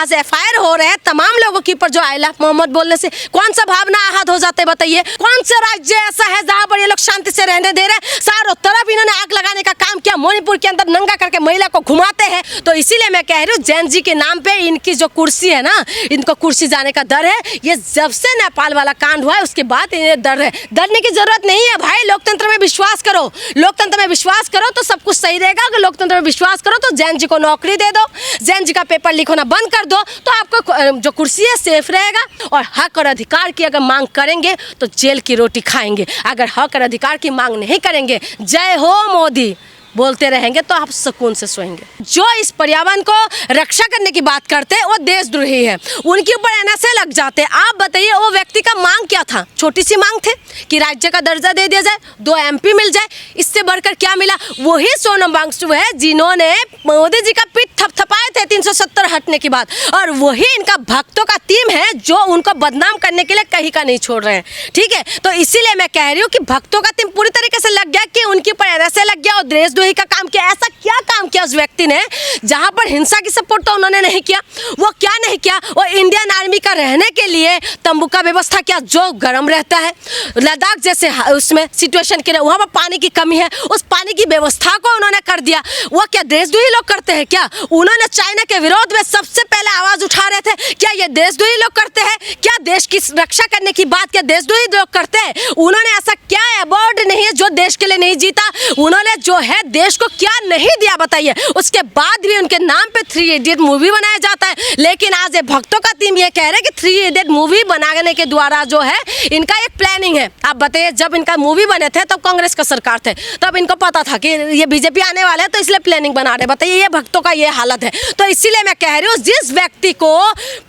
आज FIR हो रहे हैं तमाम लोगों के ऊपर जो आई लव मोहम्मद बोलने से कौन सा भावना आहत हो जाते बताइए। कौन सा राज्य ऐसा है जहाँ पर ये लोग शांति से रहने दे रहे हैं? चारों तरफ इन्होंने आग लगाने का काम किया, मणिपुर के अंदर नंगा करके महिला को घुमाते हैं। तो इसीलिए मैं कह रही हूँ जैन जी के नाम पे इनकी जो कुर्सी है ना, इनको कुर्सी जाने का डर है। ये जब से नेपाल वाला कांड हुआ है उसके बाद इन्हें डर है। डरने की जरूरत नहीं है भाई, लोकतंत्र में विश्वास करो, लोकतंत्र में विश्वास करो तो सब कुछ सही रहेगा। अगर लोकतंत्र में विश्वास करो तो जैन जी को नौकरी दे दो, जैन जी का पेपर लीक होना बंद कर दो, तो आपको जो कुर्सी है सेफ रहेगा। और हक और अधिकार की अगर मांग करेंगे तो जेल की रोटी खाएंगे, अगर हक और अधिकार की मांग नहीं करेंगे, जय हो मोदी बोलते रहेंगे तो आप सुकून से सोएंगे। जो इस पर्यावरण को रक्षा करने की बात करते हैं वो देशद्रोही है, उनके ऊपर NSA लग जाते हैं। आप बताइए वो व्यक्ति का मांग क्या था? छोटी सी मांग थे कि राज्य का दर्जा दे दिया जाए, 2 MP मिल जाए, इससे बढ़कर क्या मिला? वही सोनम वांगचुक है जिन्होंने मोदी जी का पीठ थपथपाए थे 370 हटने की बात, और वही इनका भक्तों का टीम है जो उनको बदनाम करने के लिए कहीं का नहीं छोड़ रहे हैं। ठीक है, तो इसीलिए मैं कह रही हूँ कि भक्तों का टीम पूरी तरीके से लग गया कि उनके ऊपर NSA लग गया और देशद्रोही का काम किया। ऐसा क्या काम किया उस व्यक्ति ने जहां पर हिंसा की सपोर्ट तो उन्होंने नहीं किया? वो क्या नहीं किया? वो इंडियन आर्मी का रहने के लिए तंबू का व्यवस्था किया जो गर्म रहता है। लद्दाख जैसे उसमें सिचुएशन के लिए वहां पर पानी की कमी है, उस पानी की व्यवस्था को उन्होंने कर दिया। वो क्या देशद्रोही लोग करते हैं क्या? उन्होंने चाइना के विरोध में सबसे पहले आवाज उठा रहे थे। क्या ये देशद्रोही लोग करते हैं? क्या देश की रक्षा करने की बात क्या देशद्रोही लोग करते हैं? उन्होंने ऐसा क्या अवार्ड नहीं है जो देश के लिए नहीं जीता? उन्होंने जो है देश को क्या नहीं दिया बताइए? उसके बाद भी उनके नाम पे 3 इडियट मूवी बनाया जाता है। लेकिन आज ये भक्तों का टीम ये कह रहे हैं कि 3 इडियट मूवी बनाने के द्वारा जो है इनका एक प्लानिंग है। आप बताइए, जब इनका मूवी बने थे तब कांग्रेस का सरकार थे, तब इनको पता था कि ये बीजेपी आने वाले हैं तो इसलिए प्लानिंग बना रहे। बताइए, ये भक्तों का ये हालत है। तो इसीलिए मैं कह रही हूँ जिस व्यक्ति को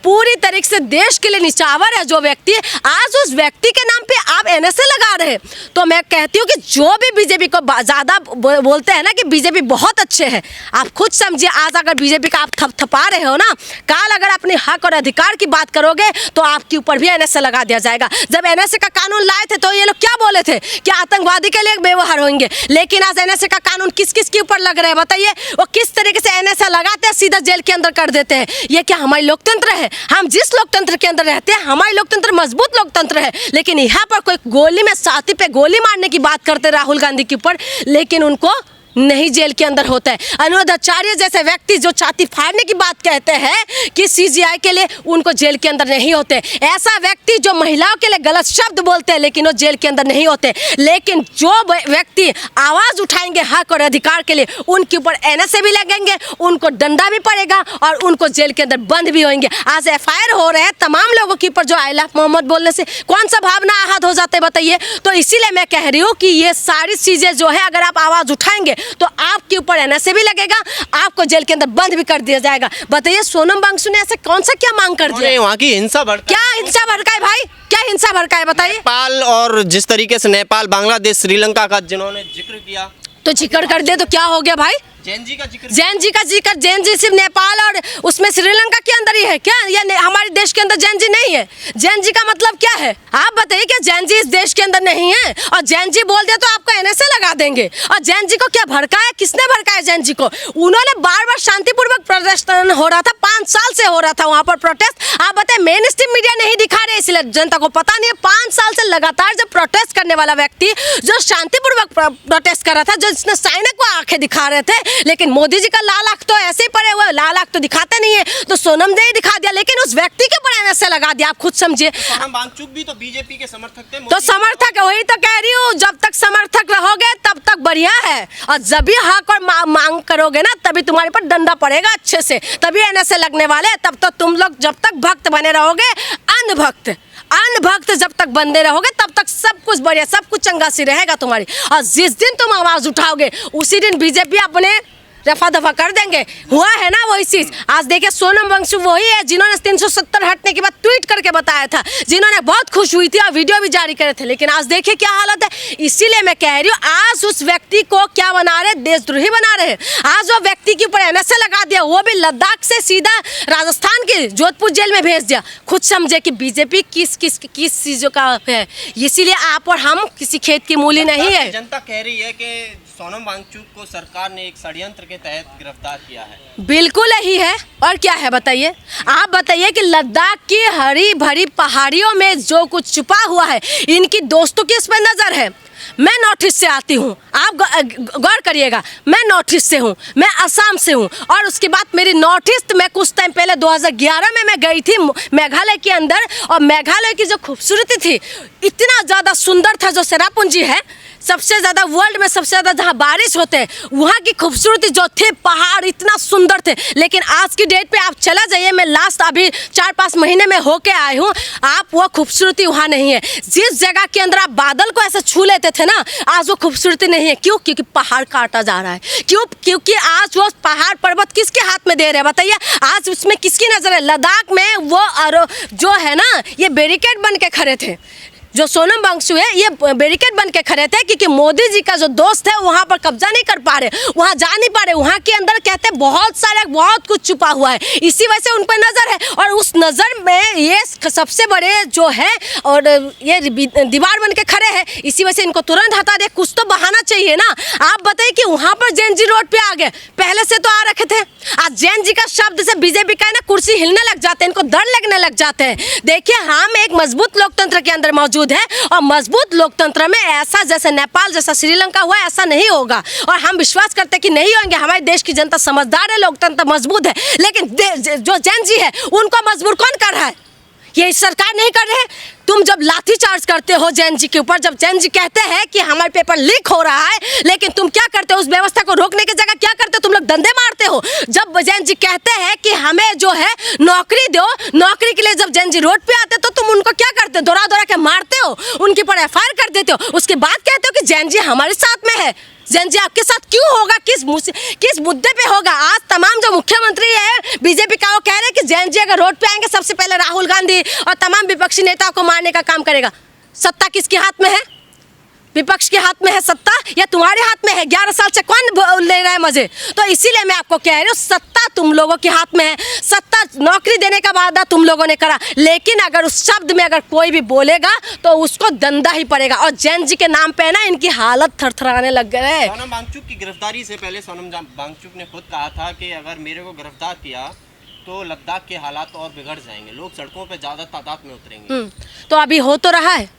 पूरी तरीके से देश के लिए निछावर है जो व्यक्ति, आज उस व्यक्ति के नाम पे आप NSA लगा रहे हैं। तो मैं कहती हूँ कि जो भी बीजेपी को ज्यादा बोलते हैं ना कि बीजेपी बहुत अच्छे हैं, आप खुद समझिए। आज अगर बीजेपी का आप थपथपा रहे हो ना, काल अगर अपने हक और अधिकार की बात करोगे तो आपके ऊपर भी NSA लगा दिया जाएगा। जब NSA का कानून लाए थे तो ये लोग क्या बोले थे कि आतंकवादी के लिए व्यवहार होंगे, लेकिन आज NSA का कानून किस किस के ऊपर लग रहा है बताइए? वो किस तरीके से NSA लगाते हैं, सीधा जेल के अंदर कर देते हैं। ये क्या हमारी लोकतंत्र है? हम जिस लोकतंत्र के अंदर रहते हैं हमारी लोकतंत्र मजबूत लोकतंत्र है, लेकिन यहाँ पर कोई गोली में छाती पे गोली मारने की बात करते राहुल गांधी के ऊपर, लेकिन उनको नहीं जेल के अंदर होता है। अनुराग आचार्य जैसे व्यक्ति जो छाती फाड़ने की बात कहते हैं कि CGI के लिए, उनको जेल के अंदर नहीं होते। ऐसा व्यक्ति जो महिलाओं के लिए गलत शब्द बोलते हैं लेकिन वो जेल के अंदर नहीं होते। लेकिन जो व्यक्ति आवाज उठाएंगे हक और अधिकार के लिए, उनके ऊपर NSA भी लगेंगे, उनको डंडा भी पड़ेगा और उनको जेल के अंदर बंद भी होंगे। आज FIR हो रहे हैं तमाम लोगों के ऊपर जो आई लव मोहम्मद बोलने से कौन सा भावना आहत हो जाते बताइए? तो इसीलिए मैं कह रही हूँ कि ये सारी चीजें जो है अगर आप आवाज उठाएंगे तो आपके ऊपर NSA भी लगेगा, आपको जेल के अंदर बंद भी कर दिया जाएगा। बताइए सोनम वांगचुक ने ऐसे कौन सा क्या मांग कर दिया? वहाँ की हिंसा भड़का, क्या हिंसा भड़का है भाई? क्या हिंसा भड़का है बताइए? नेपाल और जिस तरीके से नेपाल, बांग्लादेश, श्रीलंका का जिन्होंने जिक्र किया, तो जिक्र कर दे तो क्या हो गया भाई? जैन जी का जिक्र, जैन जी सिर्फ नेपाल और उसमें श्रीलंका के अंदर ही है क्या? या हमारे देश के अंदर जैन जी नहीं है? जैन जी का मतलब क्या है? आप बताइए, क्या जैन जी इस देश के अंदर नहीं है? और जैन जी बोल दिया तो आपको NSA लगा देंगे। और जैन जी को क्या भड़काया? किसने भड़काया जैन जी को? उन्होंने बार बार शांतिपूर्वक प्रोटेस्ट हो रहा था, 5 साल से हो रहा था वहां पर प्रोटेस्ट। आप बताए, मेन स्ट्रीम मीडिया नहीं दिखा रहे इसलिए जनता को पता नहीं है। 5 साल से लगातार जब प्रोटेस्ट करने वाला व्यक्ति जो शांतिपूर्वक प्रोटेस्ट कर रहा था, जो जिसने साइना को आंखें दिखा रहे थे, लेकिन मोदी जी का लाल आंख तो ऐसे ही पड़े हुए, लाल आंख तो दिखाते नहीं है, तो सोनम ने ही दिखा दिया, लेकिन उस व्यक्ति के ऊपर NSA लगा दिया। आप खुद समझिए। सोनम वांगचुक भी तो बीजेपी के समर्थक थे। तो समर्थक, वही तो कह रही हूँ, जब तक समर्थक रहोगे तब तक बढ़िया है, और जब भी हक और मांग करोगे ना तभी तुम्हारे पर डंडा पड़ेगा अच्छे से, तभी NSA लगने वाले। तब तक तुम लोग जब तक भक्त बने रहोगे, अनभक्त जब तक बंदे रहोगे तब तक सब कुछ बढ़िया, सब कुछ चंगा सी रहेगा तुम्हारी। और जिस दिन तुम आवाज उठाओगे उसी दिन बीजेपी अपने रफा दफा कर देंगे। हुआ है ना वही चीज। आज देखिए सोनम वांगचुक वही है जिन्होंने 370 हटने के बाद ट्वीट करके बताया था, जिन्होंने बहुत खुश हुई थी और वीडियो भी जारी करे थे, लेकिन आज देखिए क्या हालत है। इसीलिए मैं कह रही हूँ, आज उस व्यक्ति को क्या बना रहे, देशद्रोही बना रहे हैं। आज वो व्यक्ति के ऊपर NSA लगा दिया, वो भी लद्दाख से सीधा राजस्थान के जोधपुर जेल में भेज दिया। खुद समझे कि बीजेपी किस चीजों का है। इसीलिए आप और हम किसी खेत की मूली नहीं है। जनता कह रही है कि सोनम वांगचुक को सरकार ने एक षड्यंत्र के तहत गिरफ्तार किया है। बिल्कुल यही है। और क्या है बताइए, आप बताइए कि लद्दाख की हरी भरी पहाड़ियों में जो कुछ छुपा हुआ है, इनकी दोस्तों की इस पर नजर है। मैं नॉर्थ ईस्ट से आती हूँ, आप गौर करिएगा, मैं नॉर्थ ईस्ट से हूँ, मैं असम से हूँ। और उसके बाद मेरी नॉर्थ ईस्ट में कुछ टाइम पहले 2011 में मैं गई थी मेघालय के अंदर, और मेघालय की जो खूबसूरती थी, इतना ज़्यादा सुंदर था। जो सेरापुंजी है, सबसे ज़्यादा वर्ल्ड में सबसे ज़्यादा जहाँ बारिश होते हैं, वहाँ की खूबसूरती जो थे, पहाड़ इतना सुंदर थे। लेकिन आज की डेट पे आप चला जाइए, मैं लास्ट अभी 4-5 महीने में होके आई हूँ, आप वो खूबसूरती वहाँ नहीं है। जिस जगह के अंदर आप बादल को ऐसे छू लेते थे ना, आज वो खूबसूरती नहीं है। क्यों? क्योंकि पहाड़ काटा जा रहा है। क्यों? क्योंकि आज वो पहाड़ पर्वत किसके हाथ में दे रहे हैं बताइए? आज उसमें किसकी नज़र है? लद्दाख में वो जो है ना, ये बैरिकेड बन के खड़े थे। जो सोनम वांगचुक है, ये बैरिकेड बन के खड़े थे क्योंकि मोदी जी का जो दोस्त है वहाँ पर कब्जा नहीं कर पा रहे, वहाँ जा नहीं पा रहे। वहाँ के अंदर कहते हैं बहुत कुछ छुपा हुआ है, इसी वजह से उन पर नज़र है। और उस नज़र में ये सबसे बड़े जो है, और ये दीवार बन के खड़े हैं, इसी वजह से इनको तुरंत हटा दे। कुछ तो बहाना चाहिए ना। आप बताइए कि वहाँ पर जैन जी रोड पे आ गए, पहले से तो आ रखे थे। आज जैन जी का शब्द से बीजेपी का ना कुर्सी हिलने लग जाते हैं, इनको डर लगने लग जाते हैं। देखिए, हम एक मजबूत लोकतंत्र के अंदर मौजूद है, और मजबूत लोकतंत्र में ऐसा जैसे नेपाल जैसा श्रीलंका हुआ, ऐसा नहीं होगा। और हम विश्वास करते हैं कि नहीं होंगे। हमारे देश की जनता समझदार है, लोकतंत्र मजबूत है। लेकिन जो जैन जी है, उनको मजबूर कौन कर रहा है? ये सरकार नहीं कर रहे है। तुम जब लाठी चार्ज करते हो जैन जी के ऊपर, जब जैन जी कहते हैं कि हमारे पेपर लीक हो रहा है, लेकिन तुम क्या करते हो? उस व्यवस्था को रोकने की जगह क्या करते हो? तुम लोग धंधे मारते हो। जब जैन जी कहते हैं कि हमें जो है नौकरी दो, नौकरी के लिए जब जैन जी रोड पे आते तो तुम उनको क्या करते हो? दौड़ा के मारते हो, उनके ऊपर FIR कर देते हो। उसके बाद कहते हो कि जैन जी हमारे साथ में है। जैन जी आपके साथ क्यों होगा? किस मुद्दे पे होगा? आज तमाम जो मुख्यमंत्री है बीजेपी का, वो कह रहे हैं कि जैन जी अगर रोड पे आएंगे, सबसे पहले राहुल गांधी और तमाम विपक्षी नेताओं को मारने का काम करेगा। सत्ता किसके हाथ में है? विपक्ष के हाथ में है सत्ता, या तुम्हारे हाथ में है? 11 साल से कौन ले रहा है मजे? तो इसीलिए मैं आपको कह रही हूँ, सत्ता तुम लोगों के हाथ में है। सत्ता नौकरी देने का वादा तुम लोगों ने करा, लेकिन अगर उस शब्द में अगर कोई भी बोलेगा तो उसको दंडा ही पड़ेगा। और जैन जी के नाम पे ना इनकी हालत थरथराने लग गए। सोनम वांगचुक की गिरफ्तारी से पहले सोनम वांगचुक ने खुद कहा था कि अगर मेरे को गिरफ्तार किया तो लद्दाख के हालात और बिगड़ जाएंगे, लोग सड़कों पर ज़्यादा तादाद में उतरेंगे। तो अभी हो तो रहा है।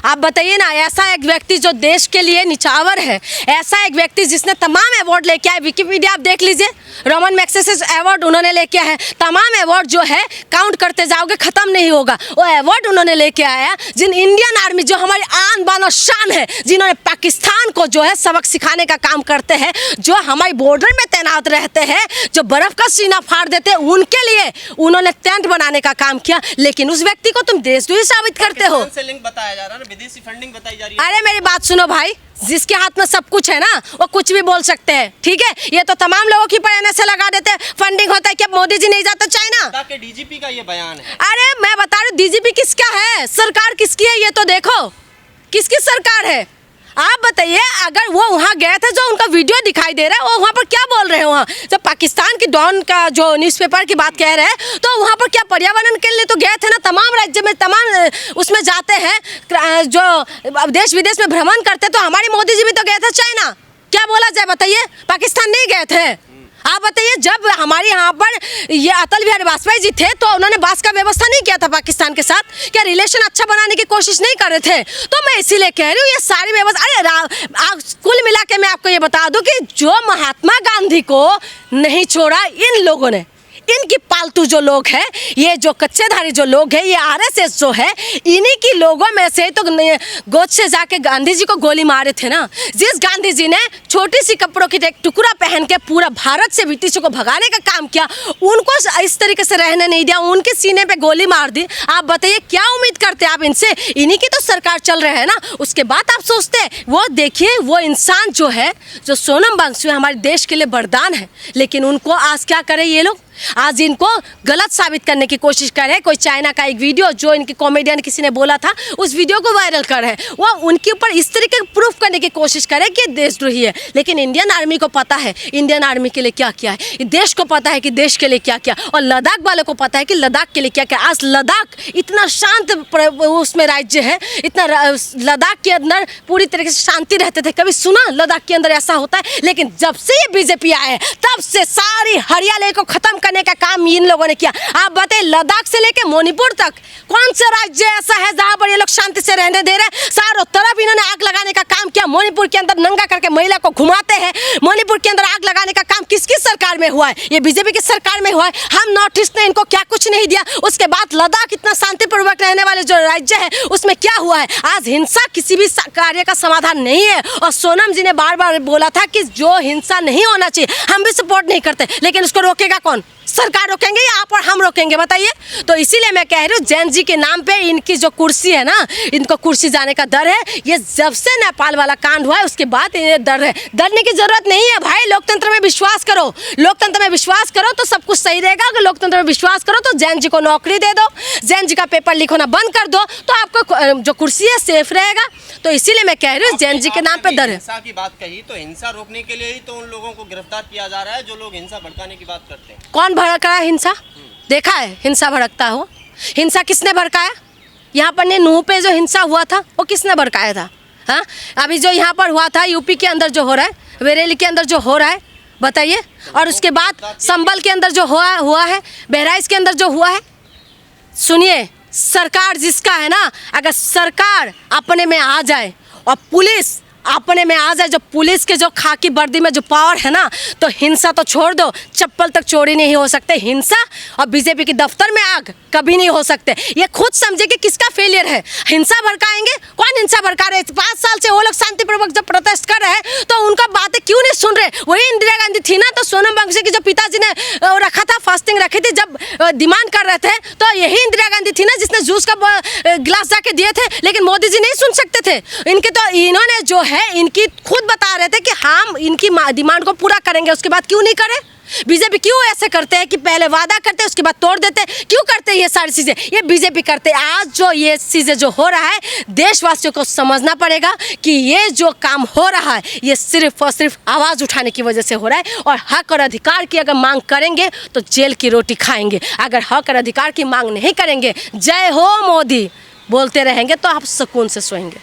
आप बताइए ना, ऐसा एक व्यक्ति जो देश के लिए निछावर है, ऐसा एक व्यक्ति जिसने तमाम अवार्ड लेके आए, विकिपीडिया आप देख लीजिए, रोमन मैग्सेसे अवार्ड उन्होंने लेके आए हैं। तमाम अवार्ड जो है काउंट करते जाओगे खत्म नहीं होगा। वो अवार्ड उन्होंने लेके आया, जिन इंडियन आर्मी जो हमारी आन बान और शान है, जिन्होंने पाकिस्तान को जो है सबक सिखाने का काम करते हैं, जो हमारी बॉर्डर में तैनात रहते हैं, जो बर्फ का सीना फाड़ देते हैं, उनके लिए उन्होंने टेंट बनाने का काम किया। लेकिन उस व्यक्ति को तुम देशद्रोही साबित करते हो। लिंक बताया जा रहा है, विदेशी फंडिंग बताई जा रही है। अरे मेरी बात सुनो भाई, जिसके हाथ में सब कुछ है ना, वो कुछ भी बोल सकते हैं, ठीक है? ये तो तमाम लोगों की पर से लगा देते हैं, फंडिंग होता है। क्या मोदी जी नहीं जाते चाइना? डीजीपी का ये बयान है। अरे मैं बता रही हूँ, डीजीपी किसका है? सरकार किसकी है? ये तो देखो किसकी सरकार है। आप बताइए, अगर वो वहाँ गए थे, जो उनका वीडियो दिखाई दे रहा है, वो वहाँ पर क्या बोल रहे हैं? वहाँ जब पाकिस्तान की डॉन का जो न्यूज़पेपर की बात कह रहे हैं, तो वहाँ पर क्या पर्यावरण के लिए तो गए थे ना, तमाम राज्य में तमाम उसमें जाते हैं, जो देश विदेश में भ्रमण करते, तो हमारे मोदी जी भी तो गए थे चाइना। क्या बोला जाए बताइए? पाकिस्तान नहीं गए थे। आप बताइए, जब हमारे यहाँ पर ये अटल बिहारी वाजपेयी जी थे, तो उन्होंने बस का व्यवस्था नहीं किया था पाकिस्तान के साथ? क्या रिलेशन अच्छा बनाने की कोशिश नहीं कर रहे थे? तो मैं इसीलिए कह रही हूँ, ये सारी व्यवस्था, अरे कुल मिला के मैं आपको ये बता दूं कि जो महात्मा गांधी को नहीं छोड़ा इन लोगों ने, इनकी पालतू जो लोग हैं, ये जो कच्चेधारी जो लोग हैं, ये RSS जो है, इन्हीं की लोगों में से तो गोद से जाके गांधी जी को गोली मारे थे ना। जिस गांधी जी ने छोटी सी कपड़ों की एक टुकड़ा पहन के पूरा भारत से ब्रिटिशों को भगाने का काम किया, उनको इस तरीके से रहने नहीं दिया, उनके सीने पे गोली मार दी। आप बताइए क्या उम्मीद करते हैं आप इनसे? इन्हीं की तो सरकार चल रहे है ना। उसके बाद आप सोचते हैं, वो देखिए वो इंसान जो है, जो सोनम वांगचुक हमारे देश के लिए वरदान है, लेकिन उनको आज क्या करे ये लोग? आज इनको गलत साबित करने की कोशिश कर रहे हैं। कोई चाइना का एक वीडियो जो इनके कॉमेडियन किसी ने बोला था, उस वीडियो को वायरल कर रहे हैं। वो उनके ऊपर इस तरीके प्रूफ करने की कोशिश कर रहे हैं कि देशद्रोही है। लेकिन इंडियन आर्मी को पता है इंडियन आर्मी के लिए क्या किया है, देश को पता है कि देश के लिए क्या किया, और लद्दाख वालों को पता है कि लद्दाख के लिए क्या किया। आज लद्दाख इतना शांत उसमें राज्य है, इतना लद्दाख के अंदर पूरी तरीके से शांति रहते थे। कभी सुना लद्दाख के अंदर ऐसा होता है? लेकिन जब से ये बीजेपी आए हैं तब से सारी हरियाली को खत्म करने का काम इन लोगों ने किया। आप बताइए, लद्दाख से लेकर मणिपुर तक कौन सा राज्य ऐसा है जहां पर ये लोग शांति से रहने दे रहे हैं? चारों तरफ इन्होंने आग लगाने का काम किया। मणिपुर के अंदर नंगा करके महिला को घुमाते हैं। मणिपुर के अंदर आग लगाने का काम किसकी सरकार में हुआ है? ये बीजेपी की सरकार में हुआ है। हम नॉर्थ ईस्ट ने इनको क्या कुछ नहीं दिया। उसके बाद लद्दाख इतना शांतिपूर्वक रहने वाले जो राज्य है उसमें क्या हुआ है? आज हिंसा किसी भी कार्य का समाधान नहीं है। और सोनम जी ने बार बार बोला था कि जो हिंसा नहीं होना चाहिए, हम भी सपोर्ट नहीं करते, लेकिन उसको रोकेगा कौन? सरकार रोकेंगे या आप और हम रोकेंगे? बताइए। तो इसीलिए मैं कह रही हूँ, जैन जी के नाम पे इनकी जो कुर्सी है ना, इनको कुर्सी जाने का डर है। ये जब से नेपाल वाला कांड हुआ है उसके बाद इन्हें डर है। डरने की जरूरत नहीं है भाई, लोकतंत्र में विश्वास करो। लोकतंत्र में विश्वास करो तो सब कुछ सही रहेगा। अगर लोकतंत्र में विश्वास करो तो जैन जी को नौकरी दे दो, जैन जी का पेपर लीक होना बंद कर दो, तो आपको जो कुर्सी है सेफ रहेगा। तो इसीलिए मैं कह रही हूँ, जैन जी के नाम पे डर है। हिंसा की बात कही तो हिंसा रोकने के लिए ही तो उन लोगों को गिरफ्तार किया जा रहा है जो लोग हिंसा भड़काने की बात करते हैं। कौन भड़क रहा है हिंसा? देखा है हिंसा भड़कता हो? हिंसा किसने भड़काया? यहाँ पर ने नूह पे जो हिंसा हुआ था वो किसने भड़काया था? हाँ, अभी जो यहाँ पर हुआ था यूपी के अंदर जो हो रहा है, बरेली के अंदर जो हो रहा है, बताइए। और उसके बाद संभल के अंदर जो हुआ है, बहराइच के अंदर जो हुआ है। सुनिए, सरकार जिसका है ना, अगर सरकार अपने में आ जाए और पुलिस अपने में आ जाए, जो पुलिस के जो खाकी वर्दी में जो पावर है ना, तो हिंसा तो छोड़ दो, चप्पल तक चोरी नहीं हो सकते। हिंसा और बीजेपी के दफ्तर में आग कभी नहीं हो सकते। ये खुद समझे कि किसका फेलियर है। हिंसा भड़काएंगे? कौन हिंसा भड़का रहे? 5 साल से वो लोग शांतिपूर्वक जब प्रोटेस्ट कर रहे हैं तो उनका बातें क्यों नहीं सुन रहे? वही इंदिरा गांधी थी ना, तो सोनम वांगचुक की जो पिताजी ने रखा था, फास्टिंग रखी थी, जब डिमांड कर रहे थे, तो यही इंदिरा गांधी थी ना जिसने जूस का गिलास जाके दिए थे। लेकिन मोदी जी नहीं सुन सकते थे इनके। तो इन्होंने जो है इनकी खुद बता रहे थे कि हम इनकी डिमांड को पूरा करेंगे, उसके बाद क्यों नहीं करें? बीजेपी क्यों ऐसे करते हैं कि पहले वादा करते हैं उसके बाद तोड़ देते हैं? क्यों करते हैं ये सारी चीज़ें? ये बीजेपी करते हैं। आज जो ये चीज़ें जो हो रहा है, देशवासियों को समझना पड़ेगा कि ये जो काम हो रहा है ये सिर्फ और सिर्फ आवाज़ उठाने की वजह से हो रहा है। और हक और अधिकार की अगर मांग करेंगे तो जेल की रोटी खाएंगे। अगर हक और अधिकार की मांग नहीं करेंगे, जय हो मोदी बोलते रहेंगे तो आप सुकून से सोएंगे।